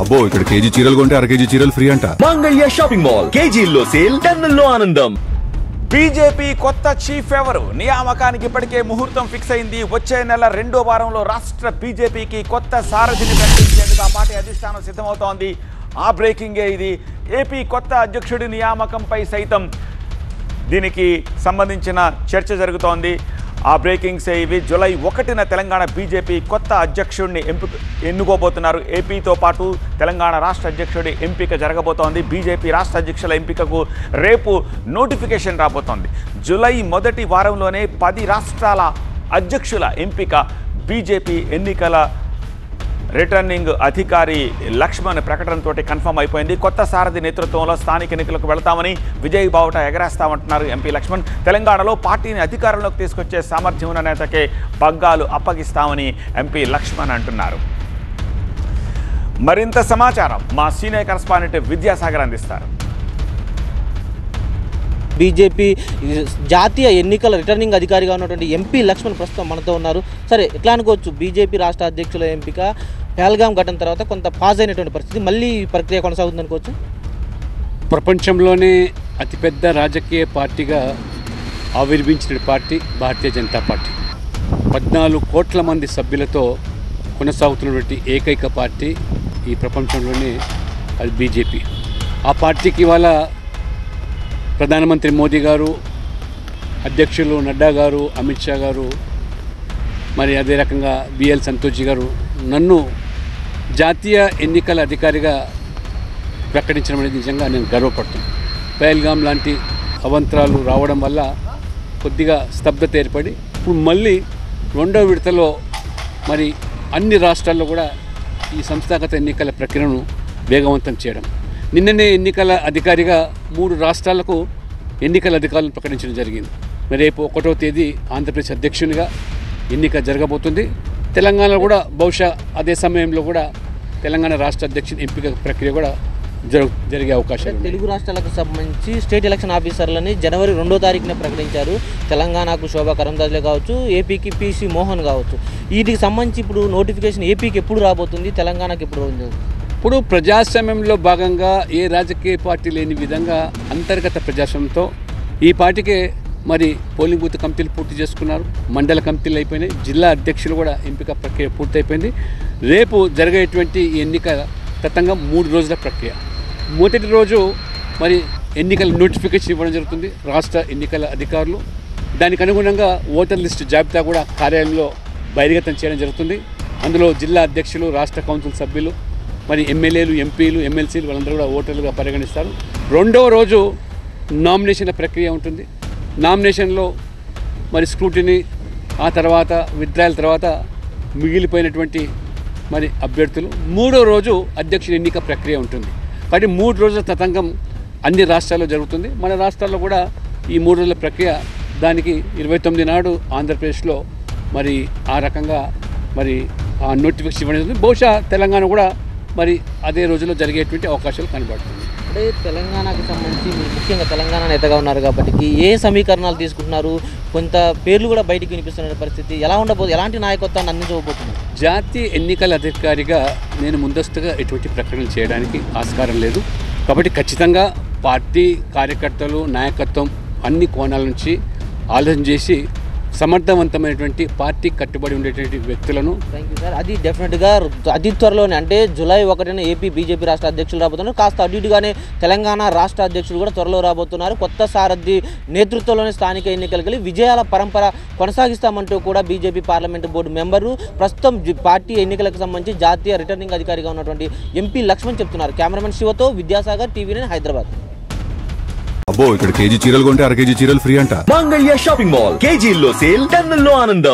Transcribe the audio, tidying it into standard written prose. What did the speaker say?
అబ్బో ఇక్కడ కేజీ చీరలు కొంటే అర కేజీ చీరలు ఫ్రీ అంట. మంగళ్య షాపింగ్ మాల్ కేజీల్లో సేల్, టన్నుల్లో ఆనందం. బీజేపీ కొత్త చీఫ్ ఎవరు? నియామకానికి ఇప్పటికే ముహూర్తం ఫిక్స్ అయింది. వచ్చే నెల 2వ వారంలో రాష్ట్ర బీజేపీకి కొత్త సారథిని ప్రకటించేందుకు ఆ పార్టీ అధిష్టానం సిద్ధమవుతోంది. ఆ బ్రేకింగే ఇది. ఏపీ కొత్త అధ్యక్షుడి నియామకంపై సైతం దీనికి సంబంధించిన చర్చ జరుగుతోంది. ఆ బ్రేకింగ్సే ఇవి. జూలై 1న తెలంగాణ బీజేపీ కొత్త అధ్యక్షుడిని ఎన్నుకోబోతున్నారు. ఏపీతో పాటు తెలంగాణ రాష్ట్ర అధ్యక్షుడి ఎంపిక జరగబోతోంది. బీజేపీ రాష్ట్ర అధ్యక్షుల ఎంపికకు రేపు నోటిఫికేషన్ రాబోతోంది. జూలై మొదటి వారంలోనే 10 రాష్ట్రాల అధ్యక్షుల ఎంపిక బీజేపీ ఎన్నికల రిటర్నింగ్ అధికారి లక్ష్మణ్ ప్రకటనతో కన్ఫర్మ్ అయిపోయింది. కొత్త సారథి నేతృత్వంలో స్థానిక ఎన్నికలకు వెళతామని విజయ్ బావుట ఎగరేస్తామంటున్నారు ఎంపీ లక్ష్మణ్. తెలంగాణలో పార్టీని అధికారంలోకి తీసుకొచ్చే సామర్థ్యం ఉన్న నేతకే పగ్గాలు అప్పగిస్తామని ఎంపీ లక్ష్మణ్ అంటున్నారు. మరింత సమాచారం మా సీనియర్ కరెస్పాండెంట్ విద్యాసాగర్ అందిస్తారు. బీజేపీ జాతీయ ఎన్నికల రిటర్నింగ్ అధికారిగా ఉన్నటువంటి ఎంపీ లక్ష్మణ్ ప్రస్తుతం మనతో ఉన్నారు. సరే, ఎట్లా అనుకోవచ్చు, బీజేపీ రాష్ట్ర అధ్యక్షుల ఎంపిక పహల్గాం ఘటన తర్వాత కొంత పాజ్ అయినటువంటి పరిస్థితి, మళ్ళీ ప్రక్రియ కొనసాగుతుంది అనుకోవచ్చు. ప్రపంచంలోనే అతిపెద్ద రాజకీయ పార్టీగా ఆవిర్భించిన పార్టీ భారతీయ జనతా పార్టీ. 14 కోట్ల మంది సభ్యులతో కొనసాగుతున్నటువంటి ఏకైక పార్టీ ఈ ప్రపంచంలోనే అది బీజేపీ. ఆ పార్టీకి ఇవాళ ప్రధానమంత్రి మోదీ గారు, అధ్యక్షులు నడ్డా గారు, అమిత్ షా గారు, మరి అదే రకంగా బిఎల్ సంతోష్ గారు నన్ను జాతీయ ఎన్నికల అధికారిగా ప్రకటించడం అనేది నిజంగా నేను గర్వపడుతున్నాను. పహల్గాం లాంటి అవంతరాలు రావడం వల్ల కొద్దిగా స్తబ్దత ఏర్పడి ఇప్పుడు మళ్ళీ 2వ విడతలో మరి అన్ని రాష్ట్రాల్లో కూడా ఈ సంస్థాగత ఎన్నికల ప్రక్రియను వేగవంతం చేయడం. నిన్ననే ఎన్నికల అధికారిగా 3 రాష్ట్రాలకు ఎన్నికల అధికారులను ప్రకటించడం జరిగింది. మరి రేపు 1వ తేదీ ఆంధ్రప్రదేశ్ అధ్యక్షునిగా ఎన్నిక జరగబోతుంది. తెలంగాణలో కూడా బహుశా అదే సమయంలో కూడా తెలంగాణ రాష్ట్ర అధ్యక్షుని ఎంపిక ప్రక్రియ కూడా జరిగే అవకాశం. తెలుగు రాష్ట్రాలకు సంబంధించి స్టేట్ ఎలక్షన్ ఆఫీసర్లని జనవరి 2వ తారీఖున ప్రకటించారు. తెలంగాణకు శోభా కరంద్లాజే కావచ్చు, ఏపీకి పిసి మోహన్ కావచ్చు. వీటికి సంబంధించి ఇప్పుడు నోటిఫికేషన్ ఏపీకి ఎప్పుడు రాబోతుంది, తెలంగాణకి ఎప్పుడు ఉంది? ఇప్పుడు ప్రజాస్వామ్యంలో భాగంగా ఏ రాజకీయ పార్టీ లేని విధంగా అంతర్గత ప్రజాస్వామ్యంతో ఈ పార్టీకే మరి పోలింగ్ బూత్ కమిటీలు పూర్తి చేసుకున్నారు. మండల కమిటీలు అయిపోయినాయి. జిల్లా అధ్యక్షులు కూడా ఎంపిక ప్రక్రియ పూర్తయిపోయింది. రేపు జరిగేటువంటి ఈ ఎన్నిక తతంగా 3 రోజుల ప్రక్రియ. మొదటి రోజు మరి ఎన్నికల నోటిఫికేషన్ ఇవ్వడం జరుగుతుంది రాష్ట్ర ఎన్నికల అధికారులు. దానికి అనుగుణంగా ఓటర్ లిస్టు జాబితా కూడా కార్యాలయంలో బహిర్గతం చేయడం జరుగుతుంది. అందులో జిల్లా అధ్యక్షులు, రాష్ట్ర కౌన్సిల్ సభ్యులు, మరి ఎమ్మెల్యేలు, ఎంపీలు, ఎమ్మెల్సీలు వాళ్ళందరూ కూడా ఓటర్లుగా పరిగణిస్తారు. 2వ రోజు నామినేషన్ల ప్రక్రియ ఉంటుంది. నామినేషన్లో మరి స్క్రూటినీ, ఆ తర్వాత విత్డ్రాయల్ తర్వాత మిగిలిపోయినటువంటి మరి అభ్యర్థులు. 3వ రోజు అధ్యక్షుడి ఎన్నిక ప్రక్రియ ఉంటుంది. కాబట్టి 3 రోజుల తతంగం అన్ని రాష్ట్రాల్లో జరుగుతుంది. మన రాష్ట్రాల్లో కూడా ఈ 3 రోజుల ప్రక్రియ. దానికి 29 నాడు ఆంధ్రప్రదేశ్లో మరి ఆ రకంగా మరి ఆ నోటిఫికేషన్ ఇవ్వడం జరుగుతుంది. బహుశా తెలంగాణ కూడా మరి అదే రోజుల్లో జరిగేటువంటి అవకాశాలు కనబడుతుంది. అంటే తెలంగాణకు సంబంధించి మీరు ముఖ్యంగా తెలంగాణ నేతగా ఉన్నారు కాబట్టి ఏ సమీకరణాలు తీసుకుంటున్నారు? కొంత పేర్లు కూడా బయటికి వినిపిస్తున్న పరిస్థితి ఎలా ఉండబోతుంది? ఎలాంటి నాయకత్వాన్ని అందించబోతున్నారు? జాతీయ ఎన్నికల అధికారిగా నేను ముందస్తుగా ఎటువంటి ప్రకటనలు చేయడానికి ఆస్కారం లేదు. కాబట్టి ఖచ్చితంగా పార్టీ కార్యకర్తలు, నాయకత్వం అన్ని కోణాల నుంచి ఆలోచన చేసి సమర్థవంతమైనటువంటి పార్టీ కట్టుబడి ఉండేటువంటి వ్యక్తులను. Thank you sir. అది డెఫినెట్గా అతి త్వరలోనే, అంటే జూలై 1న ఏపీ బీజేపీ రాష్ట్ర అధ్యక్షులు రాబోతున్నారు. కాస్త అటు ఇటుగానే తెలంగాణ రాష్ట్ర అధ్యక్షులు కూడా త్వరలో రాబోతున్నారు. కొత్త సారథి నేతృత్వంలోని స్థానిక ఎన్నికలకి విజయాల పరంపర కొనసాగిస్తామంటూ కూడా బీజేపీ పార్లమెంటు బోర్డు మెంబరు, ప్రస్తుతం పార్టీ ఎన్నికలకు సంబంధించి జాతీయ రిటర్నింగ్ అధికారిగా ఉన్నటువంటి ఎంపీ లక్ష్మణ్ చెప్తున్నారు. కెమెరామెన్ శివతో విద్యాసాగర్, టీవీ9 హైదరాబాద్. అబ్బో ఇక్కడ కేజీ చీరలు కొంటే అర కేజీ చీరలు ఫ్రీ అంట. మంగళ్య షాపింగ్ మాల్ కేజీల్లో సేల్, టన్నుల్లో ఆనందం.